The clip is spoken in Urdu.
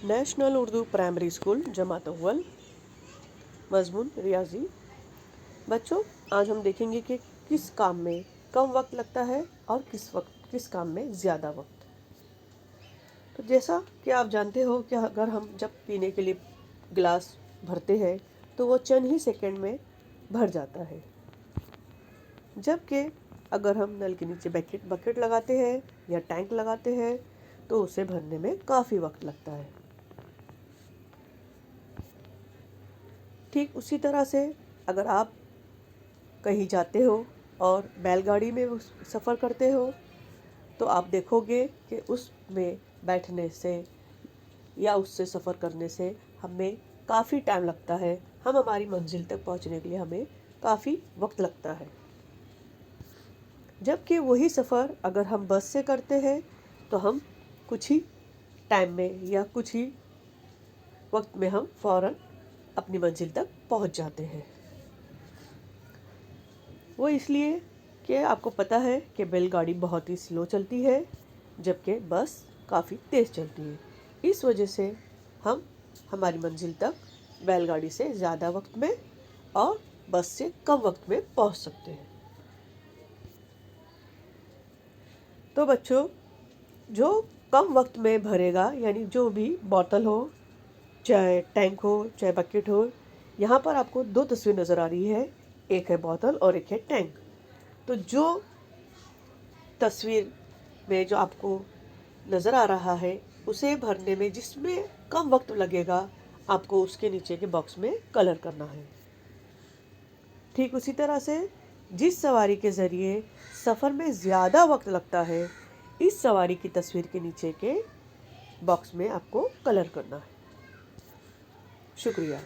نیشنل اردو پرائمری اسکول جماعت اول، مضمون ریاضی۔ بچوں، آج ہم دیکھیں گے کہ کس کام میں کم وقت لگتا ہے اور کس کام میں زیادہ وقت۔ تو جیسا کہ آپ جانتے ہو کہ اگر ہم جب پینے کے لیے گلاس بھرتے ہیں تو وہ چند ہی سیکنڈ میں بھر جاتا ہے، جبکہ اگر ہم نل کے نیچے بکٹ لگاتے ہیں یا ٹینک لگاتے ہیں تو اسے بھرنے میں کافی وقت لگتا ہے۔ ٹھیک اسی طرح سے اگر آپ کہیں جاتے ہو اور بیل گاڑی میں سفر کرتے ہو تو آپ دیکھو گے کہ اس میں بیٹھنے سے یا اس سے سفر کرنے سے ہمیں کافی ٹائم لگتا ہے، ہماری منزل تک پہنچنے کے لیے ہمیں کافی وقت لگتا ہے۔ جبکہ وہی سفر اگر ہم بس سے کرتے ہیں تو ہم کچھ ہی ٹائم میں یا کچھ ہی وقت میں ہم فوراً اپنی منزل تک پہنچ جاتے ہیں۔ وہ اس لیے کہ آپ کو پتہ ہے کہ بیل گاڑی بہت ہی سلو چلتی ہے جبکہ بس کافی تیز چلتی ہے۔ اس وجہ سے ہم ہماری منزل تک بیل گاڑی سے زیادہ وقت میں اور بس سے کم وقت میں پہنچ سکتے ہیں۔ تو بچوں، جو کم وقت میں بھرے گا، یعنی جو بھی بوتل ہو، چاہے ٹینک ہو، چاہے بکٹ ہو، یہاں پر آپ کو دو تصویر نظر آ رہی ہے، ایک ہے بوتل اور ایک ہے ٹینک۔ تو جو تصویر میں جو آپ کو نظر آ رہا ہے اسے بھرنے میں جس میں کم وقت لگے گا، آپ کو اس کے نیچے کے باکس میں کلر کرنا ہے۔ ٹھیک اسی طرح سے جس سواری کے ذریعے سفر میں زیادہ وقت لگتا ہے، اس سواری کی تصویر کے نیچے کے باکس میں آپ کو کلر کرنا ہے۔ شکریہ۔